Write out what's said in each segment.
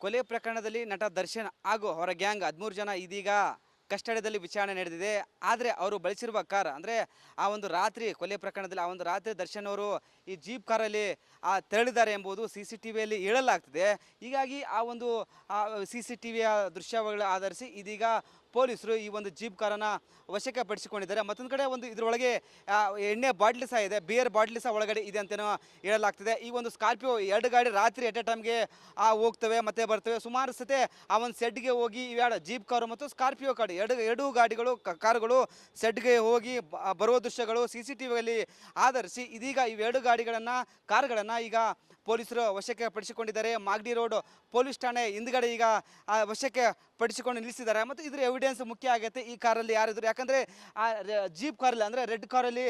ಕೊಲೆ ಪ್ರಕರಣದಲ್ಲಿ ನಟ ದರ್ಶನ್ ಹಾಗೂ ಅವರ ಗ್ಯಾಂಗ್ 13 ಜನ ಇದೀಗ ಕಸ್ಟಡಿಯಲ್ಲಿ ವಿಚಾರಣೆ ನಡೆದಿದೆ. ಆದರೆ ಅವರು ಬಳಸಿರುವ ಕಾರ್ ಅಂದರೆ ಆ ಒಂದು ರಾತ್ರಿ ಕೊಲೆ ಪ್ರಕರಣದಲ್ಲಿ ಆ ಒಂದು ರಾತ್ರಿ ದರ್ಶನ್ ಅವರು ಈ ಜೀಪ್ ಕಾರಲ್ಲಿ ತೆರಳಿದ್ದಾರೆ ಎಂಬುದು CCTVಯಲ್ಲಿ ಹೇಳಲಾಗ್ತಿದೆ. ಹೀಗಾಗಿ ಆ ಒಂದು CCTVಯ ದೃಶ್ಯಾವಳಿಗಳ ಆಧರಿಸಿ ಇದೀಗ ಪೊಲೀಸರು ಈ ಒಂದು ಜೀಪ್ ಕಾರನ್ನು ವಶಕ್ಕೆ ಪಡಿಸಿಕೊಂಡಿದ್ದಾರೆ. ಮತ್ತೊಂದು ಕಡೆ ಒಂದು ಇದರೊಳಗೆ ಎಣ್ಣೆ ಬಾಟ್ಲಿ ಸಹ ಇದೆ, ಬಿಯರ್ ಬಾಟ್ಲಿ ಸಹ ಒಳಗಡೆ ಇದೆ ಅಂತಲೂ ಹೇಳಲಾಗ್ತಿದೆ. ಈ ಒಂದು ಸ್ಕಾರ್ಪಿಯೋ 2 ಗಾಡಿ ರಾತ್ರಿ ಎಟ್ ಎ ಟೈಮ್ಗೆ ಹೋಗ್ತವೆ ಮತ್ತೆ ಬರ್ತವೆ. ಸುಮಾರು ಸತೆ ಆ ಒಂದು ಸೆಡ್ಗೆ ಹೋಗಿ ಇವೆರಡು ಜೀಪ್ ಕಾರು ಮತ್ತು ಸ್ಕಾರ್ಪಿಯೋ ಕಾರು ಎರಡು ಗಾಡಿಗಳು ಕಾರುಗಳು ಸೆಡ್ಗೆ ಹೋಗಿ ಬರುವ ದೃಶ್ಯಗಳು CCTVಯಲ್ಲಿ ಆಧರಿಸಿ ಇದೀಗ ಇವೆರಡು ಕಾರುಗಳನ್ನು ಈಗ ಪೊಲೀಸರು ವಶಕ್ಕೆ ಪಡಿಸಿಕೊಂಡಿದ್ದಾರೆ. ಮಾಗಡಿ ರೋಡ್ ಪೊಲೀಸ್ ಠಾಣೆ ಹಿಂದ್ಗಡೆ ಈಗ ವಶಕ್ಕೆ ಪಡಿಸಿಕೊಂಡು ನಿಲ್ಲಿಸಿದ್ದಾರೆ. ಮತ್ತು ಇದರ ಎವಿಡೆನ್ಸ್ ಮುಖ್ಯ ಆಗುತ್ತೆ ಈ ಕಾರಲ್ಲಿ ಯಾರಿದ್ರು, ಯಾಕಂದರೆ ಆ ಜೀಪ್ ಕಾರಲ್ಲಿ ಅಂದರೆ ರೆಡ್ ಕಾರಲ್ಲಿ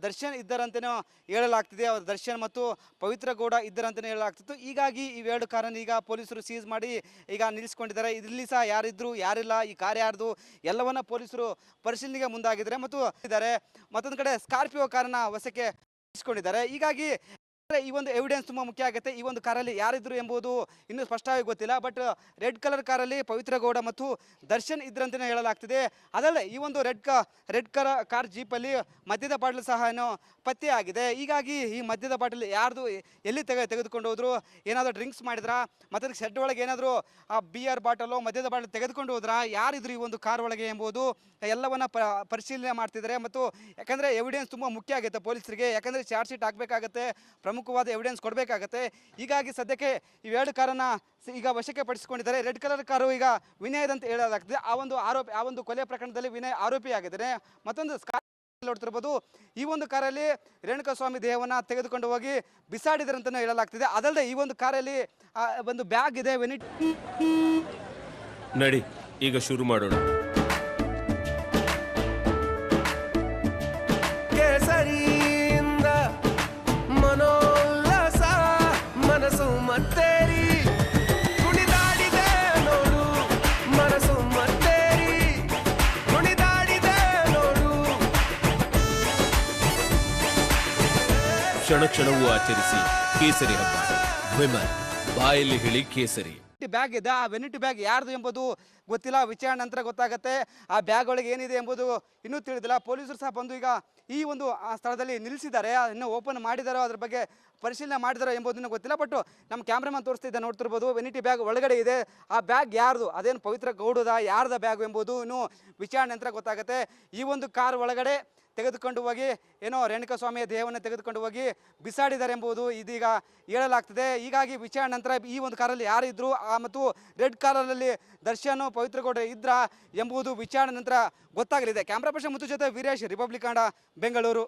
ದರ್ಶನ್ ಇದ್ದರಂತನೂ ಹೇಳಲಾಗ್ತಿದೆ. ಅವರು ದರ್ಶನ್ ಮತ್ತು ಪವಿತ್ರ ಗೌಡ ಇದ್ದರಂತಲೇ ಹೇಳಲಾಗ್ತಿತ್ತು. ಹೀಗಾಗಿ ಇವೆರಡು ಕಾರನ್ನು ಈಗ ಪೊಲೀಸರು ಸೀಸ್ ಮಾಡಿ ಈಗ ನಿಲ್ಲಿಸ್ಕೊಂಡಿದ್ದಾರೆ. ಇದರಲ್ಲಿ ಸಹ ಯಾರಿದ್ರು ಯಾರಿಲ್ಲ, ಈ ಕಾರ್ ಯಾರ್ದು ಎಲ್ಲವನ್ನ ಪೊಲೀಸರು ಪರಿಶೀಲನೆಗೆ ಮುಂದಾಗಿದ್ದಾರೆ ಮತ್ತು ಇದ್ದಾರೆ. ಮತ್ತೊಂದು ಕಡೆ ಸ್ಕಾರ್ಪಿಯೋ ಕಾರನ್ನು ವಶಕ್ಕೆ ಇಸ್ಕೊಂಡಿದ್ದಾರೆ. ಹೀಗಾಗಿ ಈ ಒಂದು ಎವಿಡೆನ್ಸ್ ತುಂಬ ಮುಖ್ಯ ಆಗುತ್ತೆ. ಈ ಒಂದು ಕಾರಲ್ಲಿ ಯಾರಿದ್ರು ಎಂಬುದು ಇನ್ನೂ ಸ್ಪಷ್ಟವಾಗಿ ಗೊತ್ತಿಲ್ಲ. ಬಟ್ ರೆಡ್ ಕಲರ್ ಕಾರಲ್ಲಿ ಪವಿತ್ರ ಗೌಡ ಮತ್ತು ದರ್ಶನ್ ಇದ್ರಂತಲೇ ಹೇಳಲಾಗ್ತಿದೆ. ಅದಲ್ಲದೆ ಈ ಒಂದು ರೆಡ್ ಕಾರ್ ಜೀಪಲ್ಲಿ ಮದ್ಯದ ಬಾಟಲ್ ಸಹ ಪತ್ತೆ ಆಗಿದೆ. ಹೀಗಾಗಿ ಈ ಮದ್ಯದ ಬಾಟಲ್ ಯಾರ್ದು, ಎಲ್ಲಿ ತೆಗೆದುಕೊಂಡು ಹೋದ್ರು, ಏನಾದರೂ ಡ್ರಿಂಕ್ಸ್ ಮಾಡಿದ್ರಾ, ಮತ್ತು ಶೆಡ್ ಒಳಗೆ ಏನಾದರೂ ಬಿಯರ್ ಬಾಟಲು ಮದ್ಯದ ಬಾಟಲ್ ತೆಗೆದುಕೊಂಡು ಹೋದ್ರಾ, ಯಾರಿದ್ರು ಈ ಒಂದು ಕಾರ್ ಒಳಗೆ ಎಂಬುದು ಎಲ್ಲವನ್ನ ಪರಿಶೀಲನೆ ಮಾಡ್ತಿದ್ದಾರೆ. ಮತ್ತು ಯಾಕಂದರೆ ಎವಿಡೆನ್ಸ್ ತುಂಬ ಮುಖ್ಯ ಆಗುತ್ತೆ ಪೊಲೀಸರಿಗೆ, ಯಾಕಂದರೆ ಚಾರ್ಜ್ ಶೀಟ್ ಹಾಕಬೇಕಾಗತ್ತೆ, ಪ್ರಮುಖವಾದ ಎವಿಡೆನ್ಸ್ ಕೊಡಬೇಕಾಗತ್ತೆ. ಹೀಗಾಗಿ ಸದ್ಯಕ್ಕೆ ಇವೆರಡು ಕಾರನ್ನು ಈಗ ವಶಕ್ಕೆ ಪಡಿಸಿಕೊಂಡಿದ್ದಾರೆ. ರೆಡ್ ಕಲರ್ ಕಾರು ಈಗ ವಿನಯ್ ಅಂತ ಹೇಳಲಾಗ್ತದೆ. ಆ ಒಂದು ಕೊಲೆ ಪ್ರಕರಣದಲ್ಲಿ ವಿನಯ್ ಆರೋಪಿಯಾಗಿದ್ದಾರೆ. ಮತ್ತೊಂದು ನೋಡ್ತಿರ್ಬೋದು, ಈ ಒಂದು ಕಾರಲ್ಲಿ ರೇಣುಕಾಸ್ವಾಮಿ ದೇಹವನ್ನು ತೆಗೆದುಕೊಂಡು ಹೋಗಿ ಬಿಸಾಡಿದ್ದಾರೆ ಅಂತಲೂ ಹೇಳಲಾಗ್ತಿದೆ. ಅದಲ್ಲದೆ ಈ ಒಂದು ಕಾರಲ್ಲಿ ಒಂದು ಬ್ಯಾಗ್ ಇದೆ. ನಡಿ ಈಗ ಶುರು ಮಾಡೋಣ. ಮನೋಲ್ಲಾಸ ಮನಸ್ಸು ಮತ್ತೇರಿ ಕುಣಿದಾಡಿದೆ ನೋಡು, ಮನಸ್ಸು ಮತ್ತೇರಿ ಕುಣಿದಾಡಿದೆ ನೋಡು. ಕ್ಷಣ ಕ್ಷಣವೂ ಆಚರಿಸಿ ಕೇಸರಿ ಹಬ್ಬ. ವಿಮಲ್ ಬಾಯಲ್ಲಿ ಹೇಳಿ ಕೇಸರಿ. ಬ್ಯಾಗ್ ಇದೆ, ಆ ವೆನಿಟಿ ಬ್ಯಾಗ್ ಯಾರ್ದು ಎಂಬುದು ಗೊತ್ತಿಲ್ಲ. ವಿಚಾರಣೆ ನಂತರ ಗೊತ್ತಾಗುತ್ತೆ. ಆ ಬ್ಯಾಗ್ ಒಳಗೆ ಏನಿದೆ ಎಂಬುದು ಇನ್ನೂ ತಿಳಿದಿಲ್ಲ. ಪೊಲೀಸರು ಸಹ ಬಂದು ಈಗ ಈ ಒಂದು ಸ್ಥಳದಲ್ಲಿ ನಿಲ್ಲಿಸಿದ್ದಾರೆ. ಇನ್ನೂ ಓಪನ್ ಮಾಡಿದಾರೋ ಅದ್ರ ಬಗ್ಗೆ ಪರಿಶೀಲನೆ ಮಾಡಿದಾರೋ ಎಂಬುದನ್ನು ಗೊತ್ತಿಲ್ಲ. ಬಟ್ ನಮ್ಮ ಕ್ಯಾಮ್ರಾಮನ್ ತೋರಿಸ್ತಿದ್ದೆ, ನೋಡ್ತಿರ್ಬೋದು, ವೆನಿಟಿ ಬ್ಯಾಗ್ ಒಳಗಡೆ ಇದೆ. ಆ ಬ್ಯಾಗ್ ಯಾರ್ದು, ಅದೇನು ಪವಿತ್ರ ಗೌಡದ ಯಾರ್ದ ಬ್ಯಾಗ್ ಎಂಬುದು ಇನ್ನೂ ವಿಚಾರಣೆ ನಂತರ ಗೊತ್ತಾಗುತ್ತೆ. ಈ ಒಂದು ಕಾರ್ ಒಳಗಡೆ ತೆಗೆದುಕೊಂಡು ಹೋಗಿ ಏನೋ ರೇಣುಕಾಸ್ವಾಮಿಯ ದೇಹವನ್ನು ತೆಗೆದುಕೊಂಡು ಹೋಗಿ ಬಿಸಾಡಿದ್ದಾರೆ ಎಂಬುದು ಇದೀಗ ಹೇಳಲಾಗ್ತದೆ. ಹೀಗಾಗಿ ವಿಚಾರಣೆ ನಂತರ ಈ ಒಂದು ಕಾರಲ್ಲಿ ಯಾರಿದ್ರು ಮತ್ತು ರೆಡ್ ಕಾರಲ್ಲಿ ದರ್ಶನ್ ಪವಿತ್ರ ಗೌಡ ಇದ್ರಾ ಎಂಬುದು ವಿಚಾರಣೆ ನಂತರ ಗೊತ್ತಾಗಲಿದೆ. ಕ್ಯಾಮ್ರಾ ಪರ್ಸನ್ ಮುತ್ತು ಜೊತೆ ವೀರೇಶ್, ರಿಪಬ್ಲಿಕ್ ಕನ್ನಡ, ಬೆಂಗಳೂರು.